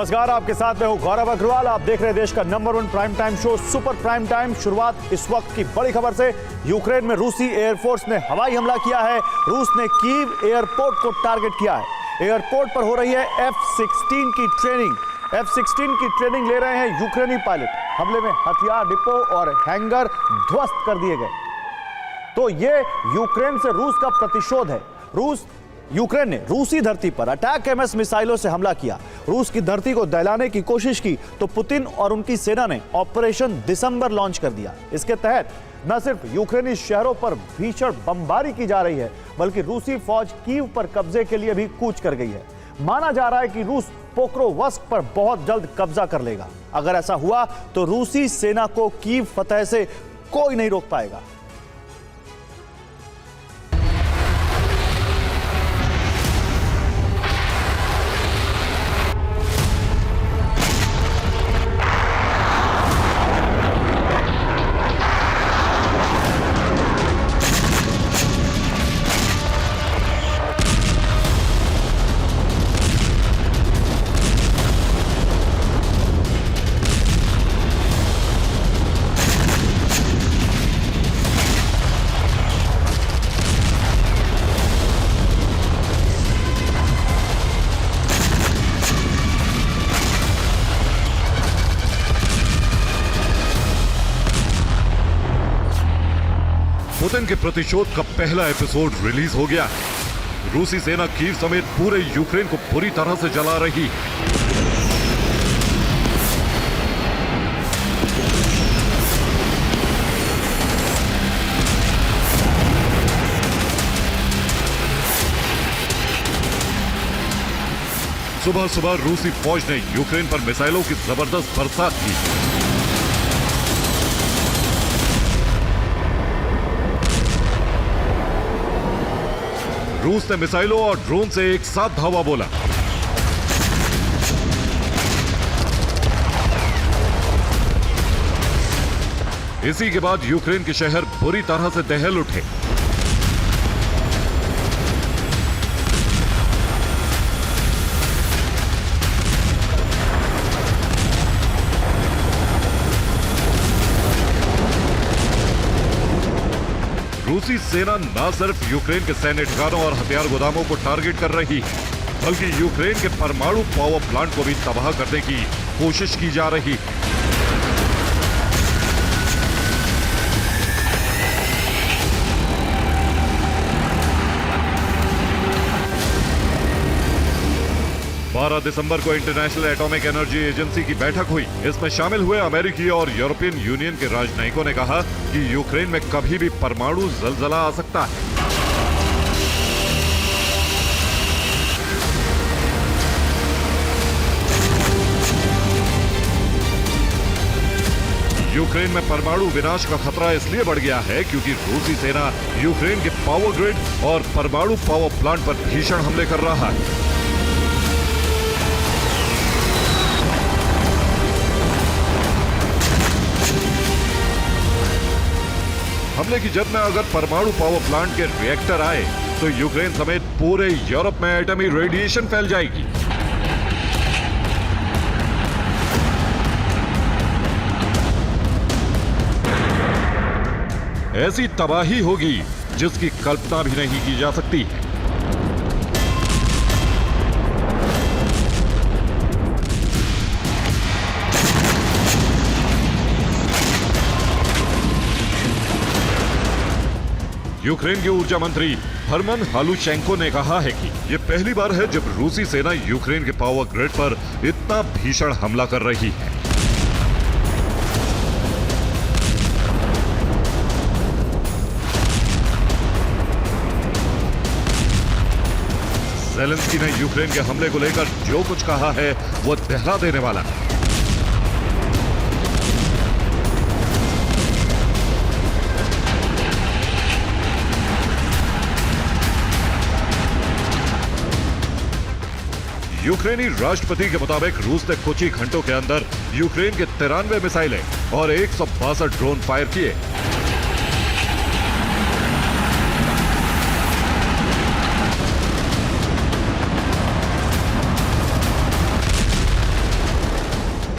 नमस्कार, आपके साथ मैं हूं गौरव अग्रवाल। आप देख रहे हैं देश का number 1 prime time show super prime time. शुरुआत इस वक्त की बड़ी खबर से। यूक्रेन में रूसी एयरफोर्स ने हवाई हमला किया है। रूस ने कीव एयरपोर्ट को टारगेट किया है। एयरपोर्ट पर हो रही है F-16 की ट्रेनिंग। F-16 की ट्रेनिंग ले रहे हैं यूक्रेनी पायलट। हमले में हथियार डिपो और हैंगर ध्वस्त कर दिए गए। तो ये यूक्रेन से रूस का प्रतिशोध है। यूक्रेन ने रूसी धरती पर अटैक एमएस मिसाइलों से हमला किया। रूस की धरती को दहलाने की कोशिश की तो पुतिन और उनकी सेना ने ऑपरेशन दिसंबर लॉन्च कर दिया। इसके तहत न सिर्फ यूक्रेनी शहरों पर भीषण बमबारी की जा रही है, बल्कि रूसी फौज कीव पर कब्जे के लिए भी कूच कर गई है। माना जा रहा है कि रूस पोक्रोवस्क पर बहुत जल्द कब्जा कर लेगा। अगर ऐसा हुआ तो रूसी सेना को कीव फतह से कोई नहीं रोक पाएगा। पुतिन के प्रतिशोध का पहला एपिसोड रिलीज हो गया। रूसी सेना कीव समेत पूरे यूक्रेन को बुरी तरह से जला रही। सुबह सुबह रूसी फौज ने यूक्रेन पर मिसाइलों की जबरदस्त बरसात की। रूस ने मिसाइलों और ड्रोन से एक साथ धावा बोला। इसी के बाद यूक्रेन के शहर बुरी तरह से दहल उठे। रूसी सेना न सिर्फ यूक्रेन के सैन्य ठिकानों और हथियार गोदामों को टारगेट कर रही है, बल्कि यूक्रेन के परमाणु पावर प्लांट को भी तबाह करने की कोशिश की जा रही है। बारह दिसंबर को इंटरनेशनल एटॉमिक एनर्जी एजेंसी की बैठक हुई। इसमें शामिल हुए अमेरिकी और यूरोपियन यूनियन के राजनयिकों ने कहा कि यूक्रेन में कभी भी परमाणु जलजला आ सकता है। यूक्रेन में परमाणु विनाश का खतरा इसलिए बढ़ गया है क्योंकि रूसी सेना यूक्रेन के पावर ग्रिड और परमाणु पावर प्लांट पर भीषण हमले कर रहा है। हमले की जद में अगर परमाणु पावर प्लांट के रिएक्टर आए तो यूक्रेन समेत पूरे यूरोप में एटमी रेडिएशन फैल जाएगी। ऐसी तबाही होगी जिसकी कल्पना भी नहीं की जा सकती है। यूक्रेन के ऊर्जा मंत्री हरमन हालुशेंको ने कहा है कि यह पहली बार है जब रूसी सेना यूक्रेन के पावर ग्रिड पर इतना भीषण हमला कर रही है। ज़ेलेंस्की ने यूक्रेन के हमले को लेकर जो कुछ कहा है वो दहला देने वाला है। यूक्रेनी राष्ट्रपति के मुताबिक रूस ने कुछ ही घंटों के अंदर यूक्रेन के 93 मिसाइलें और 162 ड्रोन फायर किए।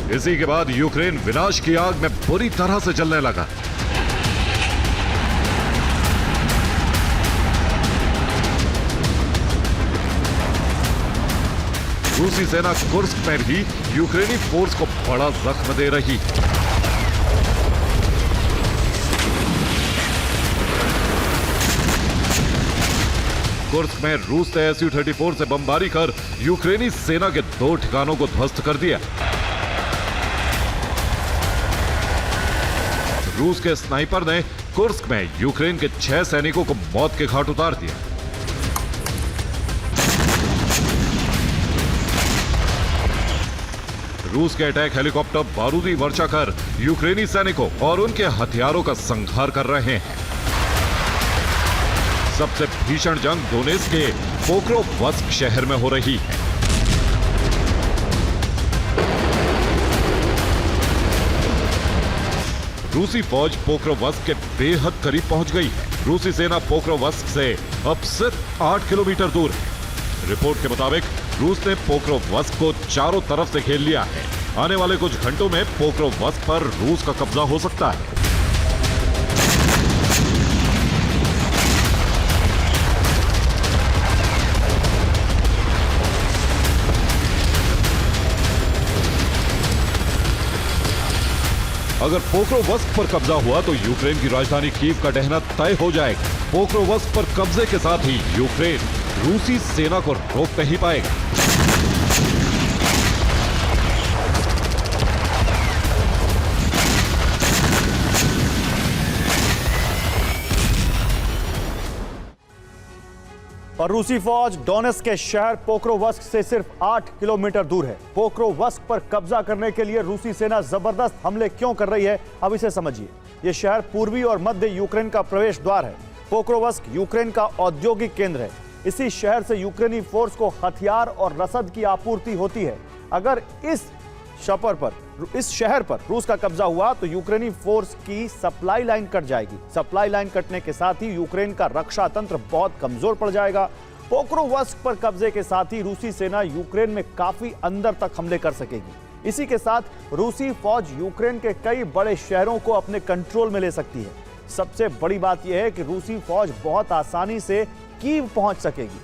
इसी के बाद यूक्रेन विनाश की आग में बुरी तरह से जलने लगा। रूसी सेना कुर्स्क में भी यूक्रेनी फोर्स को बड़ा जख्म दे रही। कुर्स्क में रूस ने Su-34 से बमबारी कर यूक्रेनी सेना के 2 ठिकानों को ध्वस्त कर दिया। रूस के स्नाइपर ने कुर्स्क में यूक्रेन के 6 सैनिकों को मौत के घाट उतार दिया। रूस के अटैक हेलीकॉप्टर बारूदी वर्षा कर यूक्रेनी सैनिकों और उनके हथियारों का संहार कर रहे हैं। सबसे भीषण जंग डोनेत्स्क के पोक्रोवस्क शहर में हो रही है। रूसी फौज पोक्रोवस्क के बेहद करीब पहुंच गई है। रूसी सेना पोक्रोवस्क से अब सिर्फ 8 किलोमीटर दूर है। रिपोर्ट के मुताबिक रूस ने पोक्रोवस्क को चारों तरफ से घेर लिया है। आने वाले कुछ घंटों में पोक्रोवस्क पर रूस का कब्जा हो सकता है। अगर पोक्रोवस्क पर कब्जा हुआ तो यूक्रेन की राजधानी कीव का ढहना तय हो जाएगा। पोक्रोवस्क पर कब्जे के साथ ही यूक्रेन रूसी सेना को रोक नहीं पाएगा। और रूसी फौज डोनेत्स्क के शहर पोक्रोवस्क से सिर्फ 8 किलोमीटर दूर है। पोक्रोवस्क पर कब्जा करने के लिए रूसी सेना जबरदस्त हमले क्यों कर रही है, अब इसे समझिए। यह शहर पूर्वी और मध्य यूक्रेन का प्रवेश द्वार है। पोक्रोवस्क यूक्रेन का औद्योगिक केंद्र है। इसी शहर से यूक्रेनी फोर्स को हथियार और रसद की आपूर्ति होती है। अगर इस शहर पर रूस का कब्जा हुआ तो यूक्रेनी फोर्स की सप्लाई लाइन कट जाएगी। सप्लाई लाइन कटने के साथ ही यूक्रेन का रक्षा तंत्र बहुत कमजोर पड़ जाएगा। पोक्रोवस्क पर कब्जे के साथ ही रूसी सेना यूक्रेन में काफी अंदर तक हमले कर सकेगी। इसी के साथ रूसी फौज यूक्रेन के कई बड़े शहरों को अपने कंट्रोल में ले सकती है। सबसे बड़ी बात यह है कि रूसी फौज बहुत आसानी से कीव पहुंच सकेगी।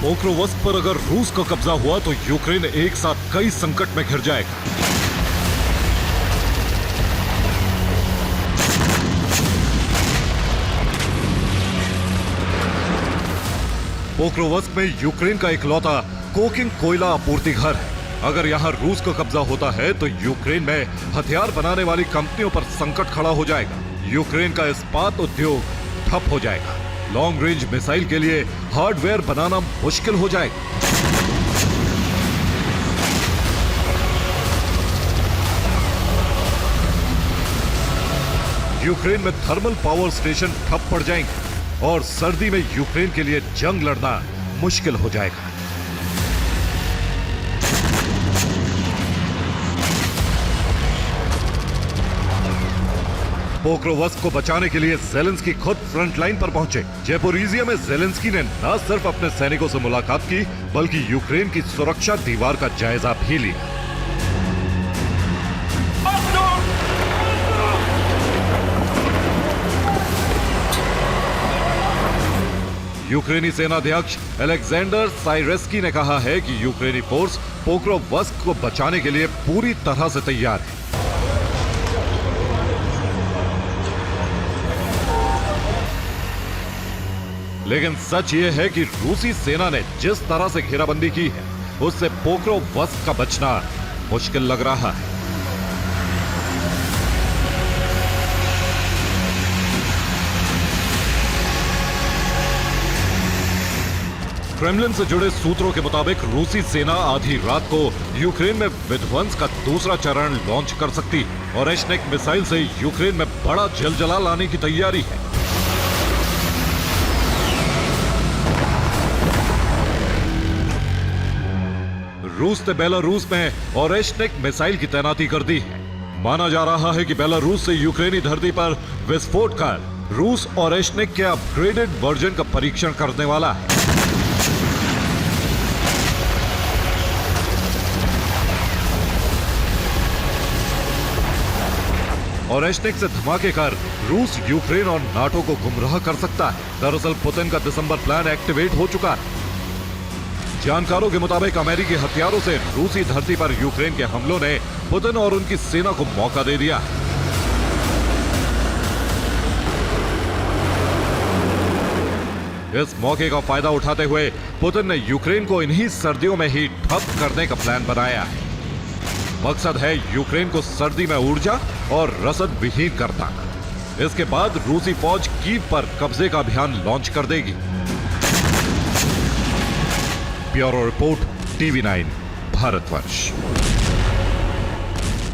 पोक्रोवस्क पर अगर रूस का कब्जा हुआ तो यूक्रेन एक साथ कई संकट में घिर जाएगा। पोक्रोवस्क में यूक्रेन का इकलौता कोकिंग कोयला आपूर्ति घर है। अगर यहां रूस का कब्जा होता है तो यूक्रेन में हथियार बनाने वाली कंपनियों पर संकट खड़ा हो जाएगा। यूक्रेन का इस्पात उद्योग ठप हो जाएगा। लॉन्ग रेंज मिसाइल के लिए हार्डवेयर बनाना मुश्किल हो जाएगा। यूक्रेन में थर्मल पावर स्टेशन ठप पड़ जाएंगे और सर्दी में यूक्रेन के लिए जंग लड़ना मुश्किल हो जाएगा। पोक्रोवस्क को बचाने के लिए ज़ेलेंस्की खुद फ्रंट लाइन पर पहुंचे। ज़ेपोरिज़िया में ज़ेलेंस्की ने न सिर्फ अपने सैनिकों से मुलाकात की बल्कि यूक्रेन की सुरक्षा दीवार का जायजा भी लिया। यूक्रेनी सेनाध्यक्ष अलेक्जेंडर साइरेस्की ने कहा है कि यूक्रेनी फोर्स पोक्रोवस्क को बचाने के लिए पूरी तरह से तैयार है। लेकिन सच यह है कि रूसी सेना ने जिस तरह से घेराबंदी की है उससे पोक्रोवस्क का बचना मुश्किल लग रहा है। क्रेमलिन से जुड़े सूत्रों के मुताबिक रूसी सेना आधी रात को यूक्रेन में विध्वंस का दूसरा चरण लॉन्च कर सकती है और एशनेक मिसाइल से यूक्रेन में बड़ा जलजला लाने की तैयारी है। रूस ने बेलारूस में ओरेश्निक मिसाइल की तैनाती कर दी है। माना जा रहा है कि बेलारूस से यूक्रेनी धरती पर विस्फोट कर रूस ओरेश्निक के अपग्रेडेड वर्जन का परीक्षण करने वाला है। ओरेश्निक से धमाके कर रूस यूक्रेन और नाटो को गुमराह कर सकता है। दरअसल पुतिन का दिसंबर प्लान एक्टिवेट हो चुका है। जानकारों के मुताबिक अमेरिकी हथियारों से रूसी धरती पर यूक्रेन के हमलों ने पुतिन और उनकी सेना को मौका दे दिया। इस मौके का फायदा उठाते हुए पुतिन ने यूक्रेन को इन्हीं सर्दियों में ही ठप करने का प्लान बनाया है। मकसद है यूक्रेन को सर्दी में ऊर्जा और रसद विहीन करना। इसके बाद रूसी फौज कीव पर कब्जे का अभियान लॉन्च कर देगी। Bureau report, TV9 Bharatvarsh.